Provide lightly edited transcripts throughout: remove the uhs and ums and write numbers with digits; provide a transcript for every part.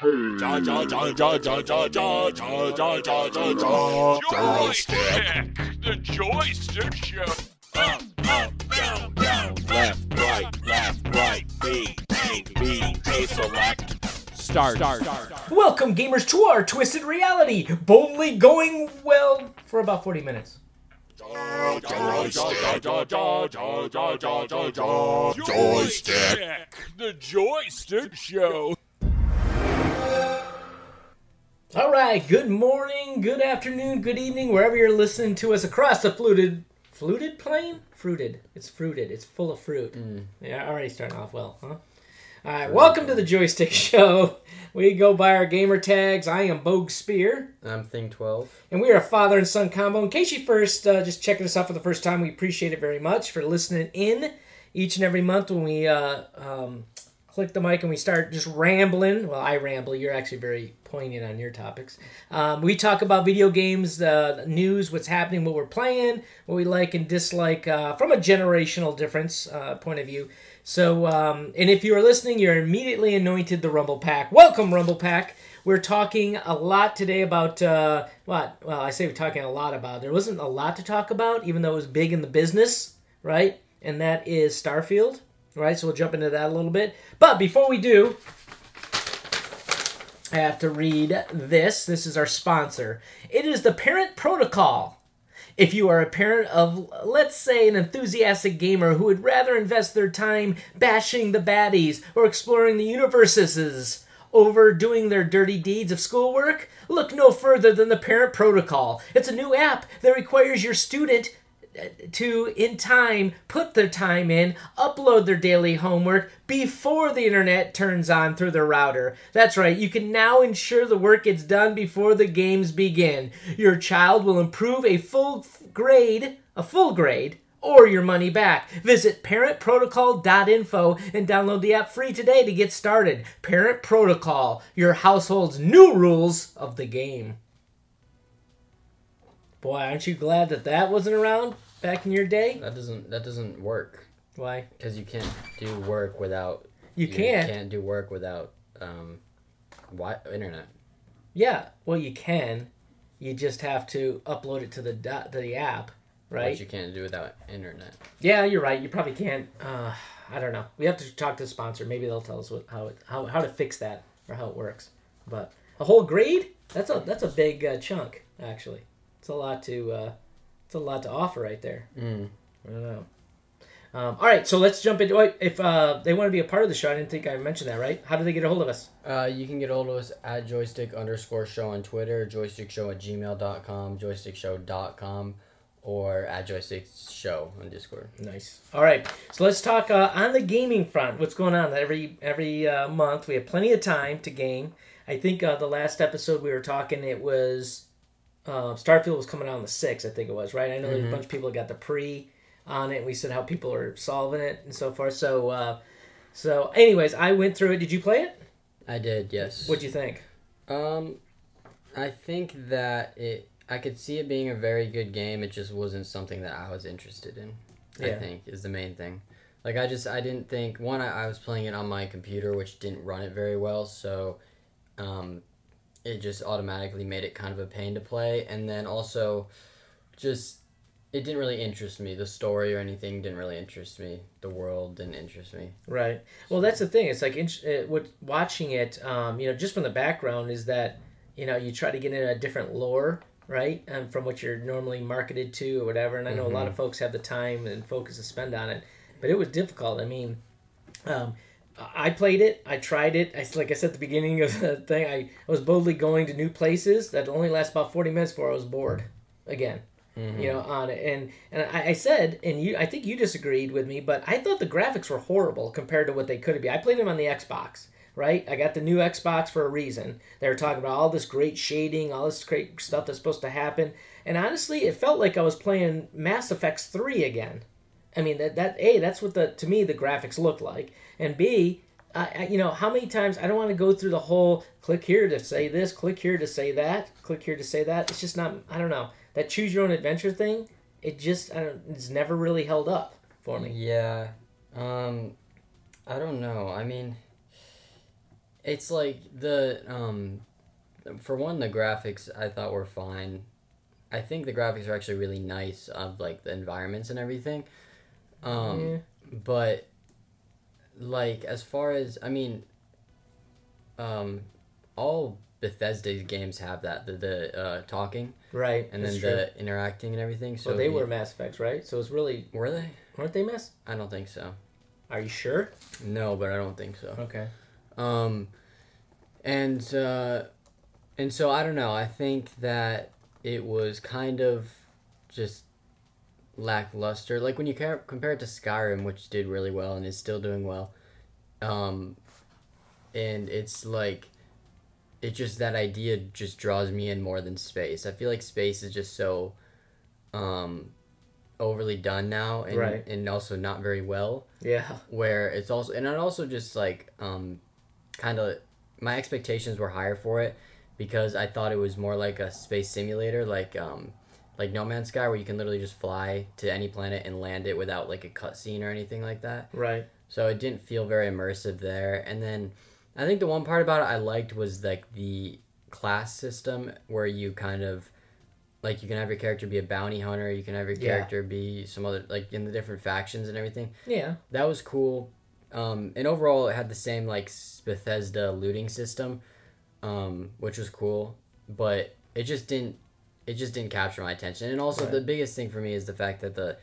Joystick, the Joystick Show. Up, down, left, right, B, A, select. Start. Welcome, gamers, to our Twisted Reality, boldly going, well, for about 40 minutes. Joystick, the Joystick Show. All right, good morning, good afternoon, good evening, wherever you're listening to us across the fluted plain? Fruited. It's fruited. It's full of fruit. Yeah, already starting off well, huh? All right, welcome to the Joystick Show. We go by our gamer tags. I am Bogue Spear. I'm Thing12. And we are a father and son combo. In case you first just checking us out for the first time, we appreciate it very much for listening in each and every month when we click the mic and we start just rambling. Well, I ramble. You're actually very poignant on your topics. We talk about video games, news, what's happening, what we're playing, what we like and dislike from a generational difference point of view. So, and if you are listening, you're immediately anointed the Rumble Pack. Welcome, Rumble Pack. We're talking a lot today about, what? Well, I say we're talking a lot about. There wasn't a lot to talk about, even though it was big in the business, right? And that is Starfield, right? So we'll jump into that a little bit. But before we do, I have to read this. This is our sponsor. It is the Parent Protocol. If you are a parent of, let's say, an enthusiastic gamer who would rather invest their time bashing the baddies or exploring the universes over doing their dirty deeds of schoolwork, look no further than the Parent Protocol. It's a new app that requires your student to, in time, put their time in, upload their daily homework before the internet turns on through their router. That's right, you can now ensure the work gets done before the games begin. Your child will improve a full grade, or your money back. Visit parentprotocol.info and download the app free today to get started. Parent Protocol, your household's new rules of the game. Boy, aren't you glad that wasn't around back in your day? That doesn't work. Why? Because you can't do work without. You can't do work without internet. Yeah, well, you can. You just have to upload it to the app, right? Which you can't do without internet. Yeah, you're right. You probably can't. I don't know. We have to talk to the sponsor. Maybe they'll tell us how to fix that or how it works. But a whole grade? That's a big chunk, actually. It's a lot to offer right there. I don't know. All right, so let's jump into it. If they want to be a part of the show, I didn't think I mentioned that, right? How do they get a hold of us? You can get a hold of us at joystick_show on Twitter, joystickshow@gmail.com, joystickshow.com, or at joystickshow on Discord. Nice. All right, so let's talk on the gaming front. What's going on? Every month we have plenty of time to game. I think the last episode we were talking, it was Starfield was coming out on the 6th, I think it was, right? I know there's a bunch of people that got the pre on it, and we said how people are solving it and so forth. So anyways, I went through it. Did you play it? I did, yes. What'd you think? I think that I could see it being a very good game. It just wasn't something that I was interested in, I think, is the main thing. Like, I didn't think, one, I was playing it on my computer, which didn't run it very well, so it just automatically made it kind of a pain to play. And then also, just, it didn't really interest me. The story or anything didn't really interest me. The world didn't interest me. Right. Well, that's the thing. It's like watching it, just from the background is that, you try to get in a different lore, right? From what you're normally marketed to or whatever. And I know a lot of folks have the time and focus to spend on it. But it was difficult. I mean, I played it. I tried it. Like I said at the beginning of the thing, I was boldly going to new places that only last about 40 minutes before I was bored again. On it. And I said, and I think you disagreed with me, but I thought the graphics were horrible compared to what they could be. I played them on the Xbox, right? I got the new Xbox for a reason. They were talking about all this great shading, all this great stuff that's supposed to happen. And honestly, it felt like I was playing Mass Effect 3 again. I mean, that's what to me the graphics looked like. And B, how many times, I don't want to go through the whole click here to say this, click here to say that, click here to say that. It's just not, I don't know. That choose your own adventure thing, it's never really held up for me. Yeah. I don't know. I mean, It's like for one, the graphics I thought were fine. I think the graphics are actually really nice of like the environments and everything. Yeah. But like as far as I mean, all Bethesda games have that the talking Right. and that's then true. the interacting and everything. So Well, they were Mass Effects, right? So it's really were they? weren't they Mass? I don't think so. Are you sure? No, but I don't think so. Okay. And so I don't know. I think that it was kind of just lackluster. Like when you compare it to Skyrim, which did really well and is still doing well, and it's like it just that idea just draws me in more than space. I feel like space is just so overly done now and Right. and also not very well. Yeah. Where it's also and it also just like kind of my expectations were higher for it because I thought it was more like a space simulator like No Man's Sky where you can literally just fly to any planet and land it without like a cutscene or anything like that. Right. So it didn't feel very immersive there. And then I think the one part about it I liked was like the class system where you kind of like you can have your character be a bounty hunter, you can have your character be some other like in the different factions and everything. Yeah. That was cool. And overall it had the same like Bethesda looting system, which was cool, but it just didn't capture my attention. And also the biggest thing for me is the fact that the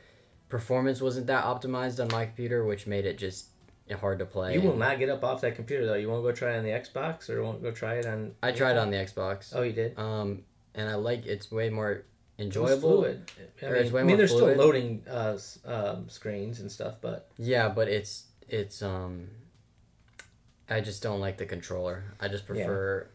performance wasn't that optimized on my computer, which made it just hard to play. You will not get up off that computer though. You won't go try it on the Xbox or won't go try it on. I tried it on the Xbox. Oh, you did. And I like it's way more It's enjoyable. fluid. It's way I mean, more there's fluid. still loading screens and stuff, but Yeah, but it's I just don't like the controller. I just prefer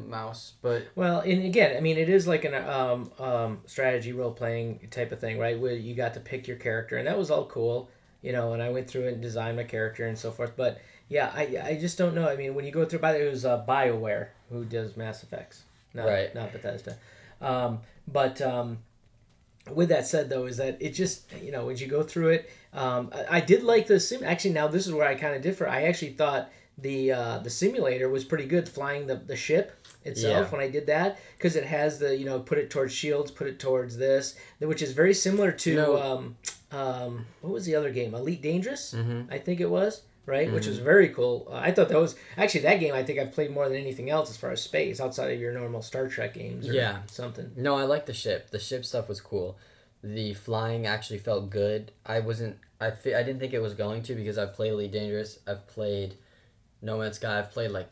mouse. But well, and again, I mean, it is like an strategy role playing type of thing, right? Where you got to pick your character, and that was all cool, you know. And I went through it and designed my character and so forth. But yeah, I just don't know. I mean, when you go through, by the way, it was BioWare who does Mass Effects, not Bethesda. With that said, though, is that it just, you know, when you go through it, I did like the sim. Actually, now this is where I kind of differ. I actually thought the simulator was pretty good, flying the ship itself when I did that, because it has the, you know, put it towards shields, put it towards this, which is very similar to what was the other game? Elite Dangerous, I think it was. Right, which was very cool. I thought that was actually that game. I think I've played more than anything else as far as space outside of your normal Star Trek games. Or something. No, I like the ship. The ship stuff was cool. The flying actually felt good. I didn't think it was going to because I've played Elite Dangerous. I've played No Man's Sky. I've played like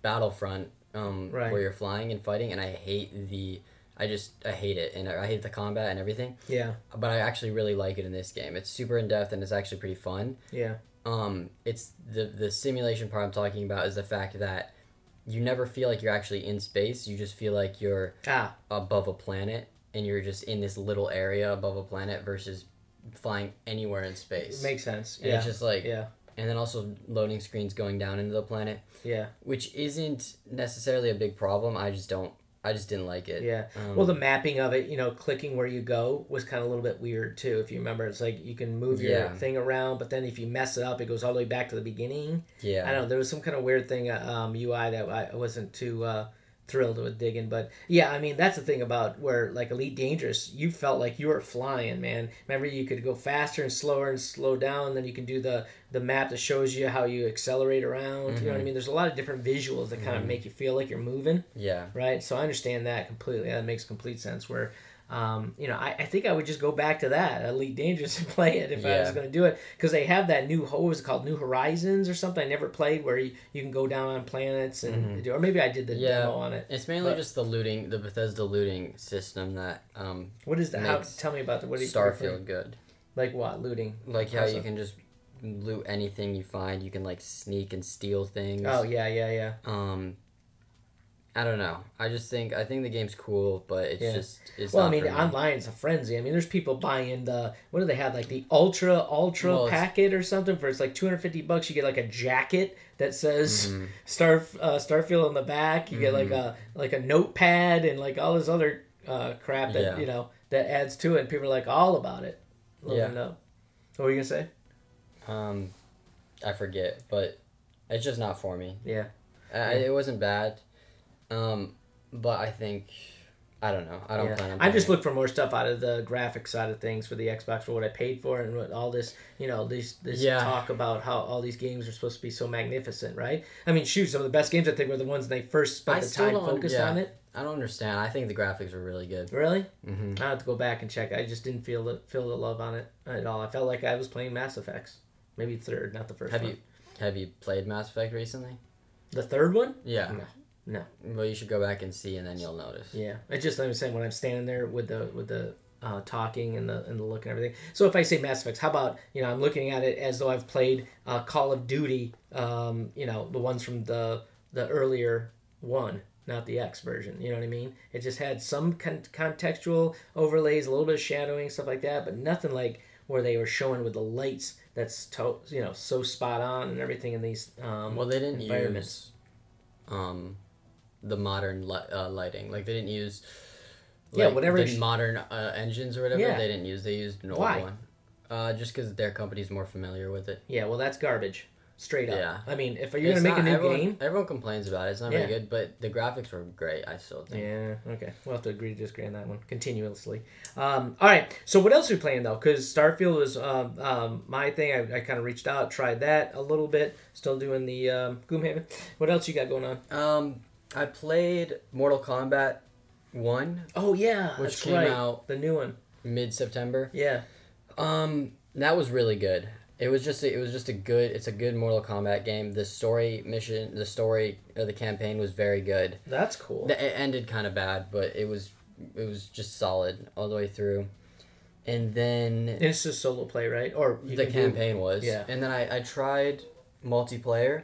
Battlefront, where you're flying and fighting, and I hate I hate it, and I hate the combat and everything. Yeah. But I actually really like it in this game. It's super in depth and it's actually pretty fun. Yeah. It's the simulation part I'm talking about is the fact that you never feel like you're actually in space. You just feel like you're above a planet and you're just in this little area above a planet versus flying anywhere in space. Makes sense. And it's just like and then also loading screens going down into the planet. Yeah. Which isn't necessarily a big problem. I just didn't like it. Yeah. Well, the mapping of it, you know, clicking where you go was kind of a little bit weird too. If you remember, it's like you can move your thing around, but then if you mess it up, it goes all the way back to the beginning. Yeah. I don't know. There was some kind of weird thing, UI that I wasn't too thrilled with digging. But yeah, I mean, that's the thing about where like Elite Dangerous, you felt like you were flying, man. Remember, you could go faster and slow down. Then you can do the map that shows you how you accelerate around. You know what I mean? There's a lot of different visuals that kind of make you feel like you're moving. Yeah. Right. So I understand that completely. That makes complete sense. Where, you know, I think I would just go back to that Elite Dangerous and play it if I was going to do it, because they have that new, what was it called, New Horizons or something? I never played, where you can go down on planets and do, or maybe I did the demo on it. It's mainly just the Bethesda looting system that what is that? Tell me about the Starfield good. Like what looting? Like how you can just loot anything you find. You can like sneak and steal things. Oh yeah. I don't know. I think the game's cool, but it's not well, I mean, for me. online it's a frenzy. I mean, there's people buying what do they have, like the ultra packet or something for, it's like $250. You get like a jacket that says Starfield on the back. You get like a notepad and like all this other crap that you know that adds to it. And people are like all about it. Loading up. What were you gonna say? I forget, but it's just not for me. Yeah. It wasn't bad. But I think, I don't know. I don't plan on I just playing look for more stuff out of the graphic side of things for the Xbox, for what I paid for it, and what all this, this talk about how all these games are supposed to be so magnificent, right? I mean, shoot, some of the best games I think were the ones they first spent the time focused on it. I don't understand. I think the graphics were really good. Really? Mm-hmm. I have to go back and check. I just didn't feel the love on it at all. I felt like I was playing Mass Effects. Maybe third, not the first one. Have you played Mass Effect recently? The third one? Yeah. No. Well, you should go back and see, and then you'll notice. Yeah. I just, I'm saying, when I'm standing there with the talking and the look and everything. So if I say Mass Effects, how about, I'm looking at it as though I've played Call of Duty, the ones from the earlier one, not the X version. You know what I mean? It just had some contextual overlays, a little bit of shadowing, stuff like that, but nothing like where they were showing with the lights that's so spot on and everything in these well, they didn't environments. Use the modern lighting. Like, they didn't use whatever the modern engines or whatever. Yeah. They didn't use. They used an old one. Just because their company's more familiar with it. Yeah, well, that's garbage. Straight up. Yeah. I mean, if you're going to make a new game... Everyone complains about it. It's not very good, but the graphics were great, I still think. Yeah, okay. We'll have to agree to disagree on that one continuously. All right, so what else are we playing, though? Because Starfield was my thing. I kind of reached out, tried that a little bit. Still doing the Gloomhaven. What else you got going on? I played Mortal Kombat 1. Oh, yeah, which that's came right. out the new one. Mid-September. Yeah. That was really good. It's a good Mortal Kombat game. The story of the campaign was very good. That's cool. It ended kind of bad, but it was just solid all the way through. And then it's just solo play, right? Or the campaign was. Yeah. And then I tried multiplayer,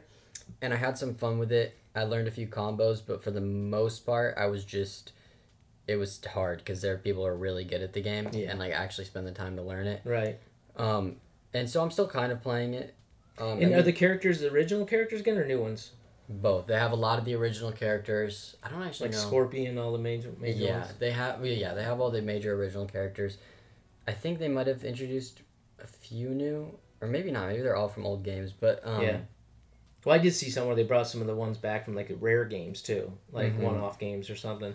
and I had some fun with it. I learned a few combos, but for the most part, it was hard because there are people who are really good at the game and actually spend the time to learn it. Right. And so I'm still kind of playing it. And are the characters the original characters again or new ones? Both. They have a lot of the original characters. I don't actually know. Scorpion, all the major ones? They have all the major original characters. I think they might have introduced a few new, or maybe not. Maybe they're all from old games, but yeah. Well, I did see somewhere they brought some of the ones back from rare games too, one-off games or something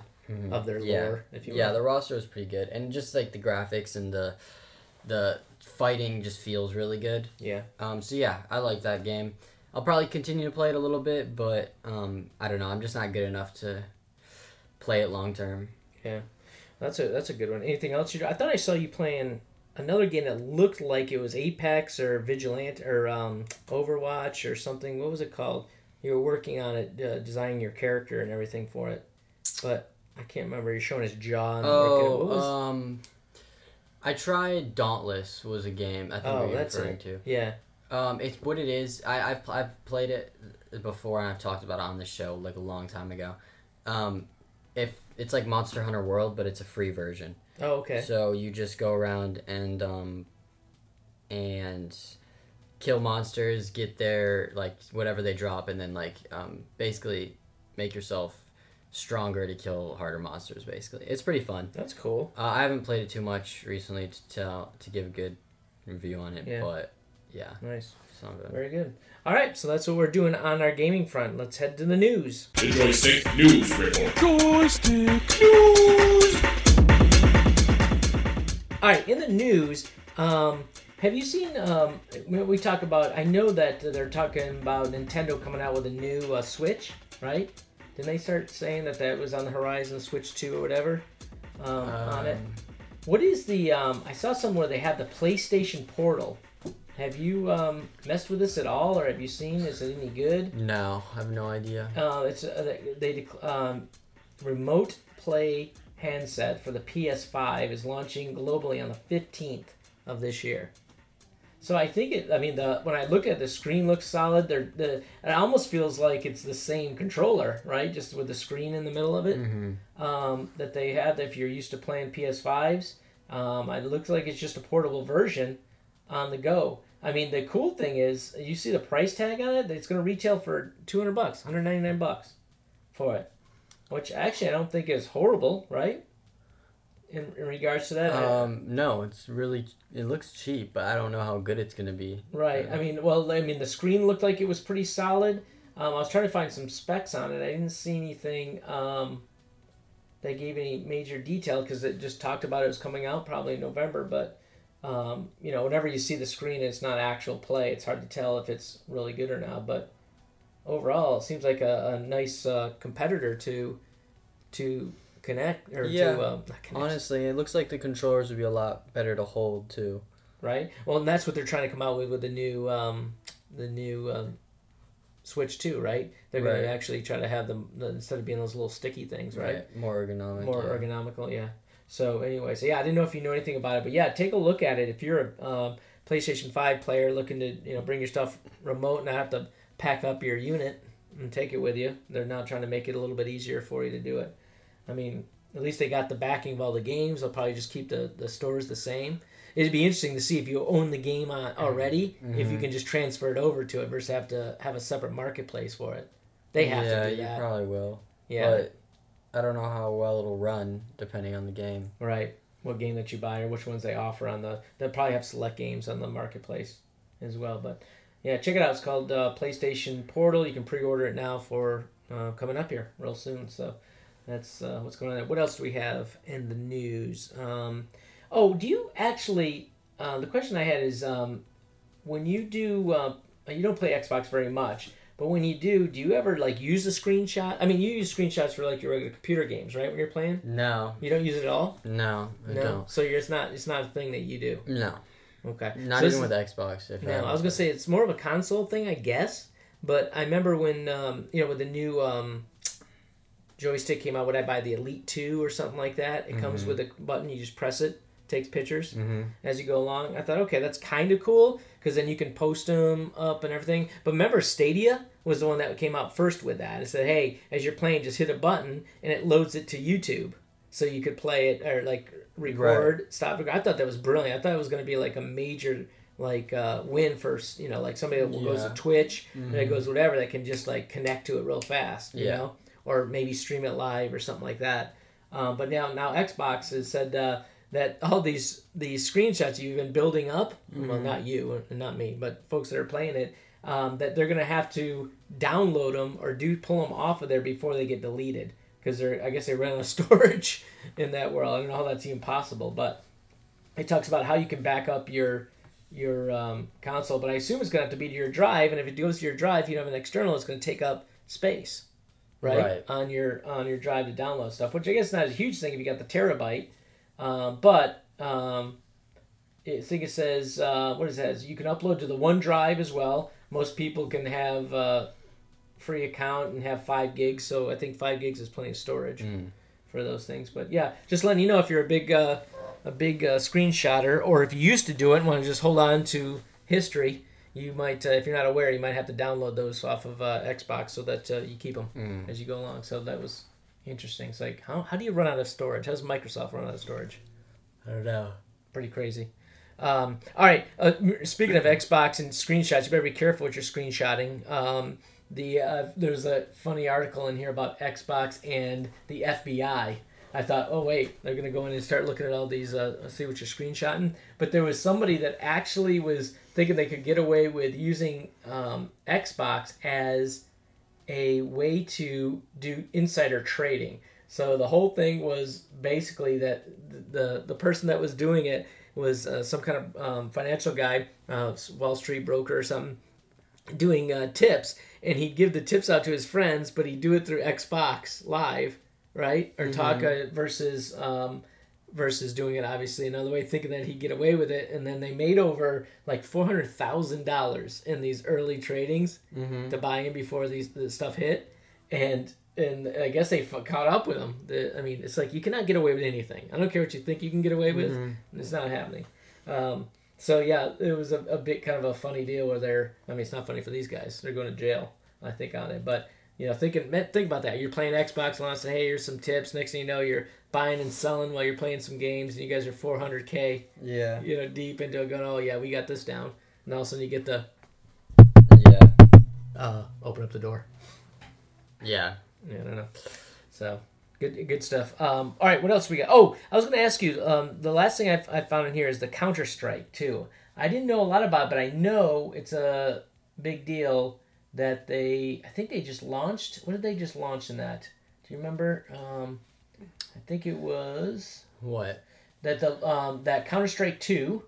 of their lore. If you will. Yeah, the roster was pretty good, and just the graphics and the fighting just feels really good. Yeah. So yeah, I like that game. I'll probably continue to play it a little bit, but I don't know. I'm just not good enough to play it long term. Yeah, that's a good one. Anything else? I thought I saw you playing another game that looked like it was Apex or Vigilante or Overwatch or something. What was it called? You were working on it, designing your character and everything for it, but I can't remember. You're showing his jaw. And I tried Dauntless. Was a game I think you're referring to. Yeah. It's what it is. I've played it before and I've talked about it on the show a long time ago. If it's like Monster Hunter World, but it's a free version. Oh, okay. So you just go around and kill monsters, get their whatever they drop, and then basically make yourself stronger to kill harder monsters. Basically, it's pretty fun. That's cool. I haven't played it too much recently to give a good review on it, but yeah, nice. Good. Very good. All right, so that's what we're doing on our gaming front. Let's head to the news. The Joystick News Report. Joystick News. All right, in the news, have you seen? We talk about. I know that they're talking about Nintendo coming out with a new Switch, right? Didn't they start saying that was on the horizon, Switch 2 or whatever, on it? What is the? I saw somewhere they have the PlayStation Portal. Have you messed with this at all, or have you seen? Is it any good? No, I have no idea. It's remote play handset for the PS5 is launching globally on the 15th of this year. So I think it. I mean, when I look at the screen, looks solid. It almost feels like it's the same controller, right? Just with the screen in the middle of it that they have. If you're used to playing PS5s, it looks like it's just a portable version on the go. I mean, the cool thing is, you see the price tag on it. It's going to retail for $200, $199 for it, which actually I don't think is horrible, right? In regards to that, no, it looks cheap, but I don't know how good it's going to be. Right. I mean, the screen looked like it was pretty solid. I was trying to find some specs on it. I didn't see anything that gave any major detail because it just talked about it was coming out probably in November. But whenever you see the screen, it's not actual play. It's hard to tell if it's really good or not. But overall, it seems like a nice competitor to connect or to not connect. Honestly, it looks like the controllers would be a lot better to hold too. Right. Well, and that's what they're trying to come out with the new Switch 2, right? They're going to actually try to have them instead of being those little sticky things, right? More ergonomic. More ergonomical, yeah. So anyways, I didn't know if you know anything about it, but yeah, take a look at it. If you're a PlayStation 5 player looking to bring your stuff remote and not have to pack up your unit and take it with you, they're now trying to make it a little bit easier for you to do it. I mean, at least they got the backing of all the games. They'll probably just keep the stores the same. It'd be interesting to see if you own the game already, if you can just transfer it over to it versus have to have a separate marketplace for it. They have to do that. Yeah, you probably will. Yeah. But I don't know how well it'll run depending on the game. Right. What game that you buy or which ones they offer on they'll probably have select games on the marketplace as well. But yeah, check it out. It's called PlayStation Portal. You can pre-order it now for coming up here real soon. So that's what's going on there. What else do we have in the news? Do you actually... the question I had is, when you do... you don't play Xbox very much, but when you do you ever, use a screenshot? I mean, you use screenshots for, your regular computer games, right, when you're playing? No. You don't use it at all? No, I don't. So it's not a thing that you do? No. Okay. Not even with Xbox. I was going to say it's more of a console thing, I guess, but I remember when, with the new... joystick came out, would I buy the Elite 2 or something like that? It comes with a button, you just press it, takes pictures as you go along. I thought, okay, that's kind of cool because then you can post them up and everything. But remember, Stadia was the one that came out first with that. It said, hey, as you're playing, just hit a button and it loads it to YouTube. So you could play it or record, stop. I thought that was brilliant. I thought it was going to be a major win for, somebody that goes to Twitch and it goes whatever that can just connect to it real fast, you know? Or maybe stream it live or something like that. But now Xbox has said that all these screenshots you've been building up, well, not you and not me, but folks that are playing it, that they're going to have to download them or pull them off of there before they get deleted. Because I guess they run out of storage in that world. I don't know how that's even possible, but it talks about how you can back up your console. But I assume it's going to have to be to your drive, and if it goes to your drive, if you don't have an external, it's going to take up space. Right? On your drive to download stuff, which I guess is not a huge thing if you got the terabyte. But I think it says, what it says, you can upload to the OneDrive as well. Most people can have a free account and have 5 gigs, so I think 5 gigs is plenty of storage for those things. But yeah, just letting you know if you're a big screenshotter, or if you used to do it and want to just hold on to history, you might, if you're not aware, you might have to download those off of Xbox so that you keep them as you go along. So that was interesting. It's like, how do you run out of storage? How does Microsoft run out of storage? I don't know. Pretty crazy. All right. Speaking of Xbox and screenshots, you better be careful what you're screenshotting. There's a funny article in here about Xbox and the FBI. I thought, oh wait, they're going to go in and start looking at all these, see what you're screenshotting. But there was somebody that actually was thinking they could get away with using Xbox as a way to do insider trading. So the whole thing was basically that the person that was doing it was some kind of financial guy, Wall Street broker or something, doing tips. And he'd give the tips out to his friends, but he'd do it through Xbox Live. Right? Or talk versus doing it obviously another way, thinking that he'd get away with it. And then they made over $400,000 in these early tradings to buy in before the stuff hit. And I guess they caught up with him. I mean, it's like you cannot get away with anything. I don't care what you think you can get away with. It's not happening. So yeah, it was a bit kind of a funny deal where it's not funny for these guys. They're going to jail, I think, on it. But think about that. You're playing Xbox and say, hey, here's some tips. Next thing you know, you're buying and selling while you're playing some games, and you guys are $400K. Yeah. Deep into it, going, oh yeah, we got this down. And all of a sudden you get the open up the door. Yeah. Yeah, I don't know. So good stuff. All right, what else we got? Oh, I was going to ask you. The last thing I found in here is the Counter-Strike too. I didn't know a lot about it, but I know it's a big deal that I think they just launched. What did they just launch in that? Do you remember? I think it was What? that that Counter-Strike 2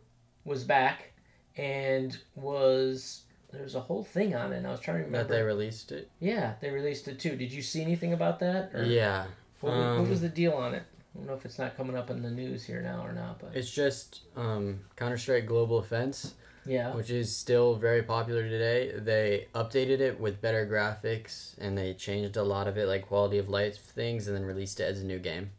was back and there was a whole thing on it. And I was trying to remember. That they released it? Yeah, they released it too. Did you see anything about that? Or Yeah. What was the deal on it? I don't know if it's not coming up in the news here now or not. But it's just Counter-Strike Global Offense. Yeah. Which is still very popular today. They updated it with better graphics, and they changed a lot of it, like quality of life things, and then released it as a new game.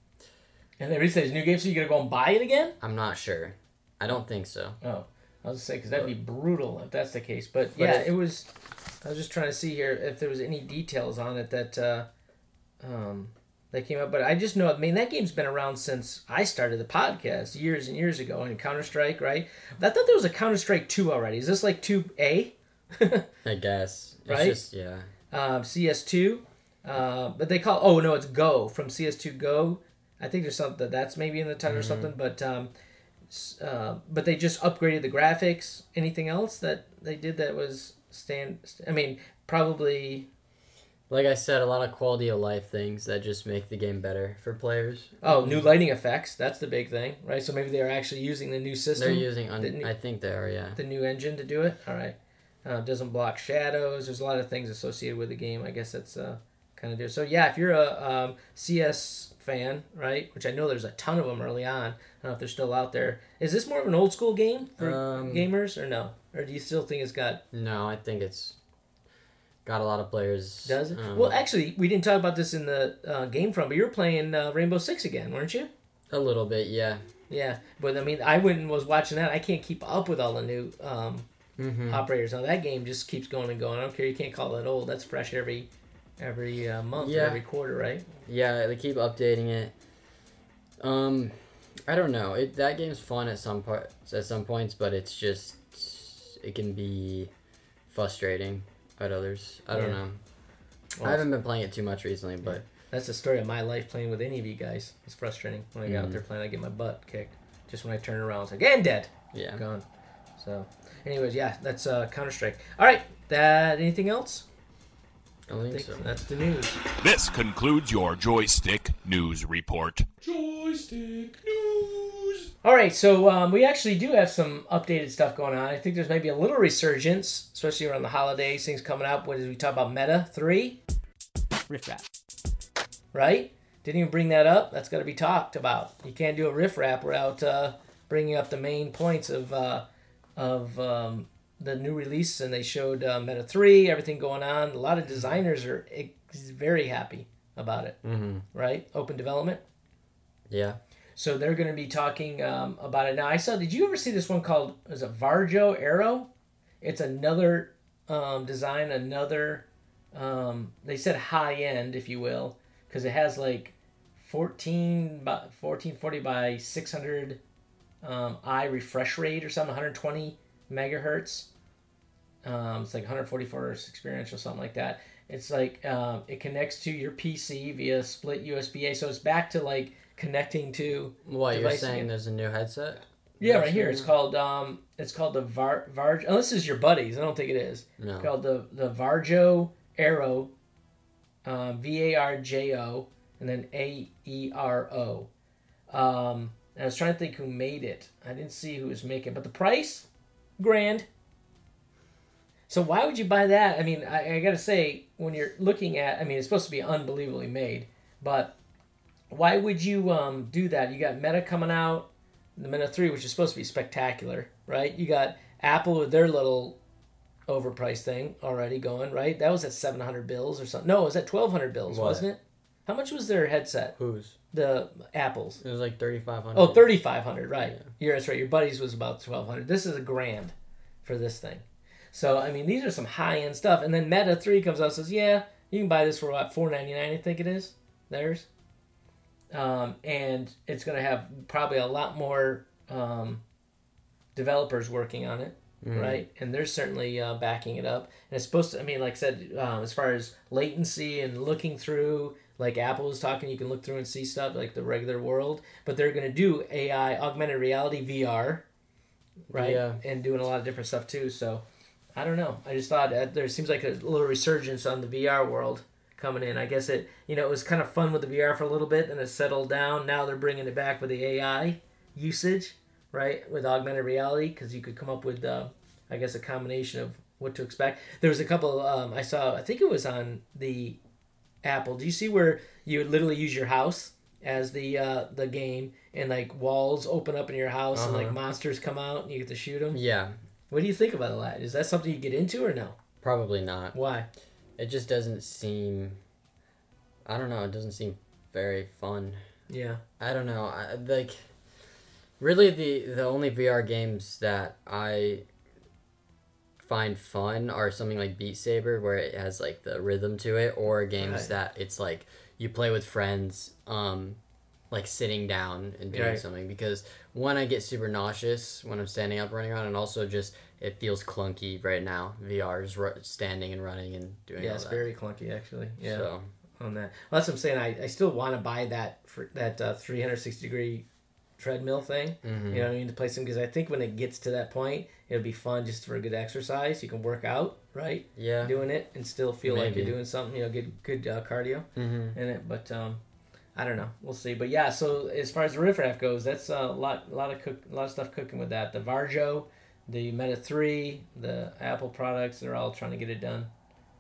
And they released it as a new game, so you're going to go and buy it again? I'm not sure. I don't think so. Oh. I was going to say, because that'd be brutal if that's the case. But yeah, it was... I was just trying to see here if there was any details on it that came up. But I just know, I mean, that game's been around since I started the podcast years and years ago. And Counter-Strike, right? I thought there was a Counter-Strike 2 already. Is this like 2A? I guess. It's right? Just, yeah. CS2. But they call... Oh, no, it's Go. From CS2 Go. I think there's something that's maybe in the title or something. But they just upgraded the graphics. Anything else that they did that was... I mean, probably... Like I said, a lot of quality of life things that just make the game better for players. Oh, new lighting effects. That's the big thing, right? So maybe they're actually using the new system. They're using... I think they are, yeah. The new engine to do it? All right. Doesn't block shadows. There's a lot of things associated with the game. I guess that's kind of do. So, yeah, if you're a CS fan, right, which I know there's a ton of them early on. I don't know if they're still out there. Is this more of an old school game for gamers or no? Or do you still think it's got... No, I think it's got a lot of players. Does it? Well, actually, we didn't talk about this in the game front, but you were playing Rainbow Six again, weren't you? A little bit, yeah. Yeah, but I mean, I went and was watching that. I can't keep up with all the new operators. Now, that game just keeps going and going. I don't care. You can't call it old. That's fresh every month or every quarter, right? Yeah, they keep updating it. I don't know. That game's fun at some points, but it's just... It can be frustrating at others. I don't know. Well, I haven't been playing it too much recently, but... That's the story of my life playing with any of you guys. It's frustrating. When I get out there playing, I get my butt kicked. Just when I turn around, it's like, and dead! Yeah. Gone. So, anyways, yeah, that's Counter-Strike. All right, anything else? I don't think so. That's the news. This concludes your Joystick News Report. Joystick News. All right, so we actually do have some updated stuff going on. I think there's maybe a little resurgence, especially around the holidays, things coming up. What did we talk about? Meta 3? Riff Rap. Right? Didn't even bring that up. That's got to be talked about. You can't do a riff rap without bringing up the main points of the new release. And they showed Meta 3, everything going on. A lot of designers are very happy about it. Mm-hmm. Right? Open development. Yeah. So they're going to be talking about it. Now, did you ever see this one called, is it Varjo Arrow? It's another design, they said high end, if you will, because it has like 1440 by 600 eye refresh rate or something, 120 megahertz. It's like 144 experience or something like that. It's like it connects to your PC via split USB-A, so it's back to like connecting to. What you're saying? There's a new headset. Yeah, right here. It's called the Varjo. Oh, this is your buddies. I don't think it is. No. It's called the Varjo Aero, Varjo, and then Aero. And I was trying to think who made it. I didn't see who was making it, but the price, $1,000. So why would you buy that? I mean, I got to say, when you're looking at, I mean, it's supposed to be unbelievably made, but why would you do that? You got Meta coming out, the Meta 3, which is supposed to be spectacular, right? You got Apple with their little overpriced thing already going, right? That was at $700 or something. No, it was at $1,200, wasn't it? How much was their headset? Whose? The Apple's. It was like $3,500. Oh, $3,500, right. Yeah. That's right. Your buddy's was about $1,200. This is $1,000 for this thing. So, I mean, these are some high-end stuff. And then Meta 3 comes out and says, yeah, you can buy this for, what, $499, I think it is? Theirs. And it's going to have probably a lot more developers working on it, right? And they're certainly backing it up. And it's supposed to, I mean, like I said, as far as latency and looking through, like Apple was talking, you can look through and see stuff like the regular world. But they're going to do AI, augmented reality, VR, right? Yeah. And doing a lot of different stuff too. So I don't know. I just thought there seems like a little resurgence on the VR world coming in. I guess it was kind of fun with the VR for a little bit, and it settled down. Now they're bringing it back with the AI usage, right, with augmented reality, because you could come up with, I guess, a combination of what to expect. There was a couple I saw. I think it was on the Apple. Do you see where you would literally use your house as the game, and like walls open up in your house and like monsters come out and you get to shoot them? Yeah. What do you think about that? Is that something you get into or no? Probably not. Why? It just doesn't seem... I don't know. It doesn't seem very fun. Yeah. I don't know. Really, the only VR games that I find fun are something like Beat Saber, where it has like the rhythm to it, or games that it's like you play with friends, like sitting down and doing something. Because one, I get super nauseous when I'm standing up running around, and also just it feels clunky right now. VR is standing and running and doing all that. Yeah, it's very clunky actually. Yeah. So. On that. Well, that's what I'm saying. I still want to buy that for that 360-degree treadmill thing. Mm-hmm. You know what I mean? To play some, because I think when it gets to that point, it'll be fun just for a good exercise. You can work out, right? Yeah. Doing it and still feel like you're doing something. Get good cardio in it. But I don't know. We'll see. But yeah. So as far as the riff raff goes, that's a lot of stuff cooking with that. The Varjo, the Meta 3, the Apple products, they're all trying to get it done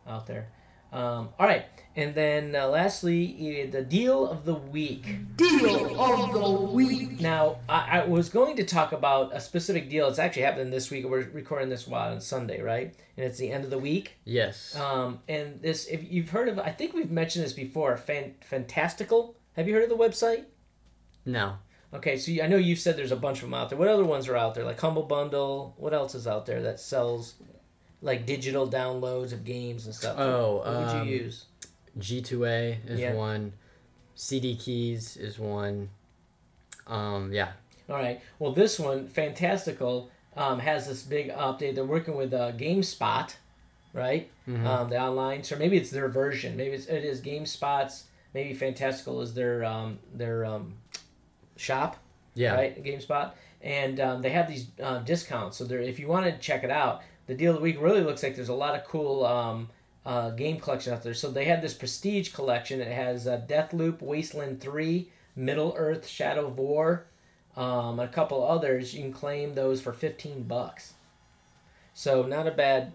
out there. All right, and then lastly, the deal of the week. Deal of the week. Now, I was going to talk about a specific deal. It's actually happening this week. We're recording this on Sunday, right? And it's the end of the week. Yes. And this, if you've heard of, I think we've mentioned this before. Fantastical. Have you heard of the website? No. Okay, so I know you've said there's a bunch of them out there. What other ones are out there? Like Humble Bundle. What else is out there that sells like digital downloads of games and stuff? Oh, what would you use? G2A is one. CD Keys is one. Yeah. All right. Well, this one, Fantastical, has this big update. They're working with GameSpot, right? The online. So maybe it's their version. Maybe it is GameSpot's. Maybe Fantastical is their shop. Yeah. Right. GameSpot, and they have these discounts. So if you want to check it out. The deal of the week really looks like there's a lot of cool game collection out there. So they have this Prestige collection. It has Deathloop, Wasteland 3, Middle-earth, Shadow of War, a couple others. You can claim those for $15. So not a bad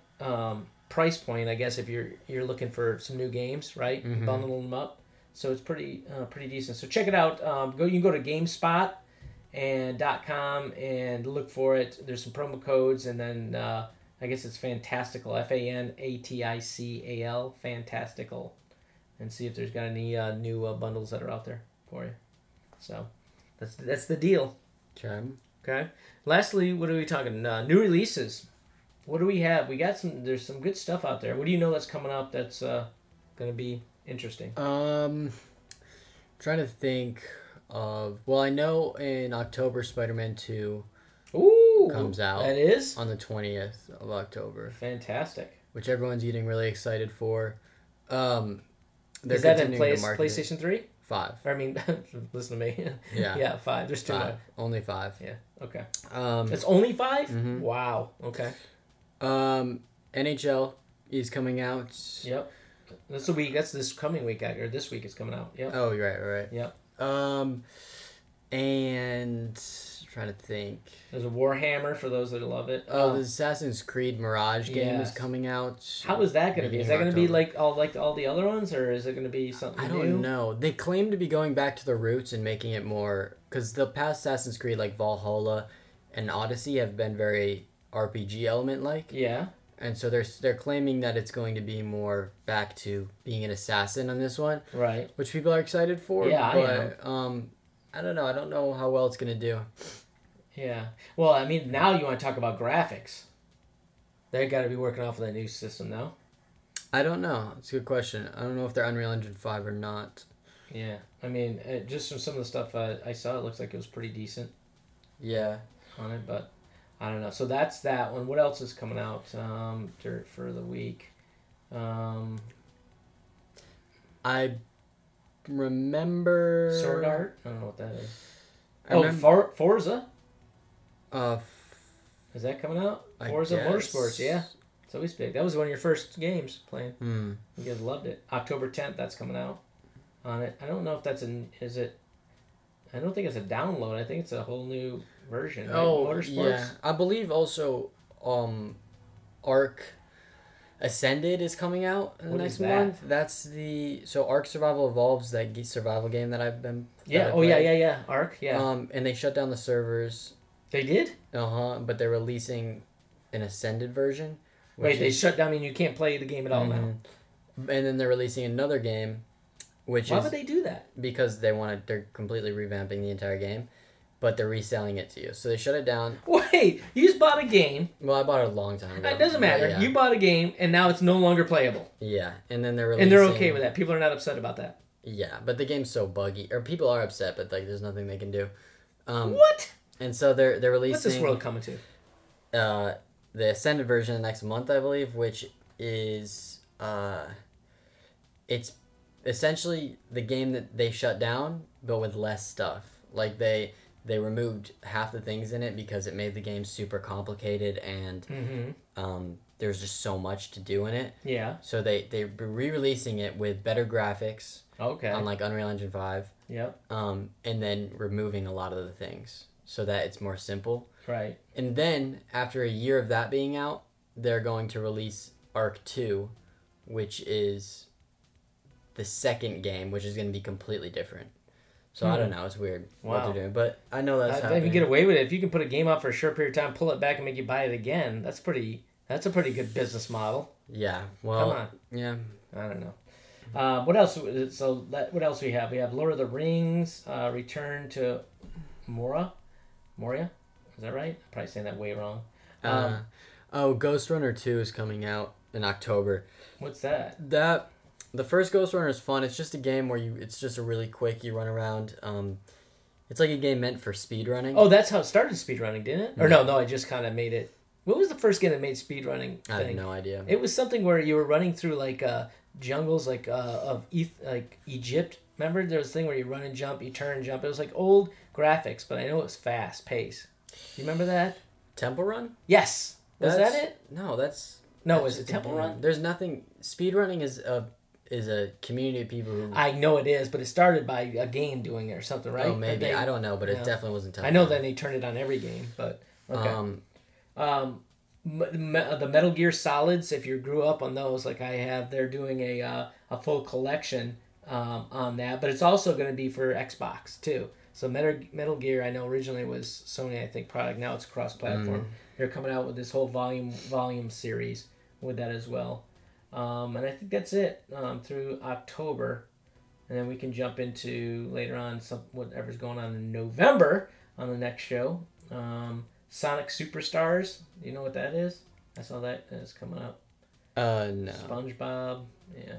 price point, I guess, if you're looking for some new games, right? Bundling them up. So it's pretty decent. So check it out. You can go to GameSpot and .com and look for it. There's some promo codes, and then I guess it's Fantastical, Fanatical, Fantastical, and see if there's got any new bundles that are out there for you. So that's the deal. Okay. Lastly, what are we talking? New releases. What do we have? We got there's some good stuff out there. What do you know that's coming up that's going to be interesting? Trying to think of. Well, I know in October, Spider-Man 2. Comes out. That is? On the 20th of October. Fantastic. Which everyone's getting really excited for. Is that in PlayStation 3? 5. I mean, listen to me. Yeah. Yeah, 5. There's 2 5. Only 5. Yeah, okay. It's only 5? Mm-hmm. Wow, okay. NHL is coming out. Yep. That's the week. That's this coming week, or this week is coming out. Yep. Oh, right. Yep. And... trying to think. There's a Warhammer for those that love it. The Assassin's Creed Mirage game is coming out. How is that going to be? Is that going to be like all the other ones, or is it going to be something new? I don't know. They claim to be going back to the roots and making it more, because the past Assassin's Creed like Valhalla and Odyssey have been very RPG element like. Yeah. And so they're claiming that it's going to be more back to being an assassin on this one. Right. Which people are excited for. Yeah, but I don't know. I don't know how well it's going to do. Yeah. Well, I mean, now you want to talk about graphics. They got to be working off of that new system now. I don't know. It's a good question. I don't know if they're Unreal Engine 5 or not. Yeah. I mean, just from some of the stuff I saw, it looks like it was pretty decent. Yeah. On it, but I don't know. So that's that one. What else is coming out for the week? I remember... Sword Art? I don't know what that is. Forza? Is that coming out? Forza Motorsports, yeah. It's always big. That was one of your first games playing. You guys loved it. October 10th, that's coming out on it. I don't know if that's is it? I don't think it's a download. I think it's a whole new version. Right? Oh, Motorsports? yeah. I believe also Ark Ascended is coming out in the next month. That's so Ark Survival Evolves, that survival game that I've been. Yeah. Oh yeah. Ark. Yeah. And they shut down the servers. They did. But they're releasing an Ascended version. Wait, they shut down. I mean, you can't play the game at all now. And then they're releasing another game, Why would they do that? Because they're completely revamping the entire game, but they're reselling it to you. So they shut it down. Wait, you just bought a game. Well, I bought it a long time ago. It doesn't matter. Yeah. You bought a game, and now it's no longer playable. Yeah, and then they're releasing... And they're okay with that. People are not upset about that. Yeah, but the game's so buggy. Or people are upset, but there's nothing they can do. What? And so they're releasing... What's this world coming to? The Ascended version next month, I believe, which is... it's essentially the game that they shut down, but with less stuff. Like, they removed half the things in it because it made the game super complicated, and there's just so much to do in it. Yeah. So they're re-releasing it with better graphics. Okay. On, like, Unreal Engine 5. Yep. And then removing a lot of the things so that it's more simple. Right. And then, after a year of that being out, they're going to release Ark 2, which is the second game, which is going to be completely different. So I don't know. It's weird what they're doing. But I know that's happening. If you get away with it, if you can put a game out for a short period of time, pull it back, and make you buy it again, that's a pretty good business model. Yeah. Well, come on. Yeah. I don't know. What else? What else we have? We have Lord of the Rings, Return to Moria. Is that right? I'm probably saying that way wrong. Ghost Runner 2 is coming out in October. What's that? The first Ghost Runner is fun. It's just a game where it's just a really quick, you run around. It's like a game meant for speedrunning. Oh, that's how it started speedrunning, didn't it? Or no, I just kind of made it. What was the first game that made speedrunning? I have no idea. It was something where you were running through like jungles of Egypt. Remember, there was a thing where you run and jump, you turn and jump. It was like old graphics, but I know it was fast pace. You remember that? Temple Run? Yes. Was that it? No, that's... No, is it Temple Run? There's nothing... Speedrunning is a community of people who... I know it is, but it started by a game doing it or something, right? Oh, maybe. I don't know, but it definitely wasn't Temple Run. I know that they turned it on every game, but... Okay. The Metal Gear Solids, if you grew up on those like I have, they're doing a full collection on that, but it's also going to be for Xbox, too. So Metal Gear, I know originally was Sony, I think, product. Now it's cross-platform. They're coming out with this whole volume series with that as well. And I think that's it through October. And then we can jump into later on whatever's going on in November on the next show. Sonic Superstars. Do you know what that is? I saw that is coming up. No. SpongeBob. Yeah.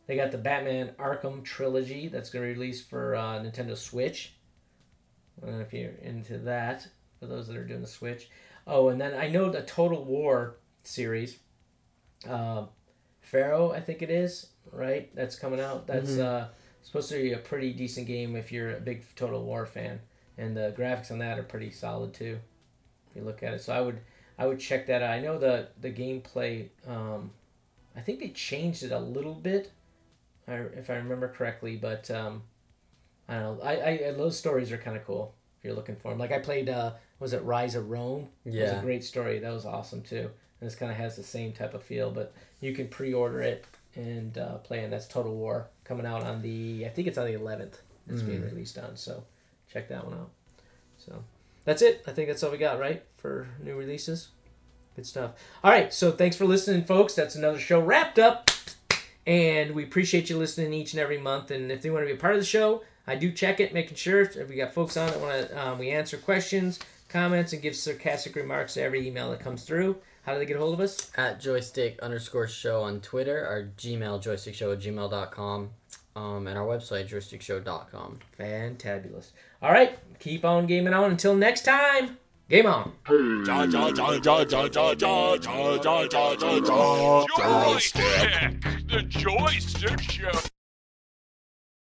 They got the Batman Arkham trilogy that's going to be released for Nintendo Switch. I don't know if you're into that, for those that are doing the Switch. Oh, and then I know the Total War series. Pharaoh, I think it is, right? That's coming out. That's supposed to be a pretty decent game if you're a big Total War fan. And the graphics on that are pretty solid, too, if you look at it. So I would check that out. I know the gameplay, I think they changed it a little bit, if I remember correctly, but... I don't know. I those stories are kind of cool if you're looking for them. Like I played, was it Rise of Rome? Yeah. It was a great story. That was awesome too. And this kind of has the same type of feel, but you can pre-order it and play, and that's Total War coming out on I think it's on the 11th. It's being released on, so check that one out. So that's it. I think that's all we got, right, for new releases. Good stuff. All right, so thanks for listening, folks. That's another show wrapped up, and we appreciate you listening each and every month. And if you want to be a part of the show, I do check it, making sure if we got folks on that want to, we answer questions, comments, and give sarcastic remarks to every email that comes through. How do they get a hold of us? At joystick_show on Twitter, our Gmail, joystickshow@gmail.com, and our website, joystickshow.com. Fantabulous. All right, keep on gaming on. Until next time, game on. Joystick, the Joystick Show.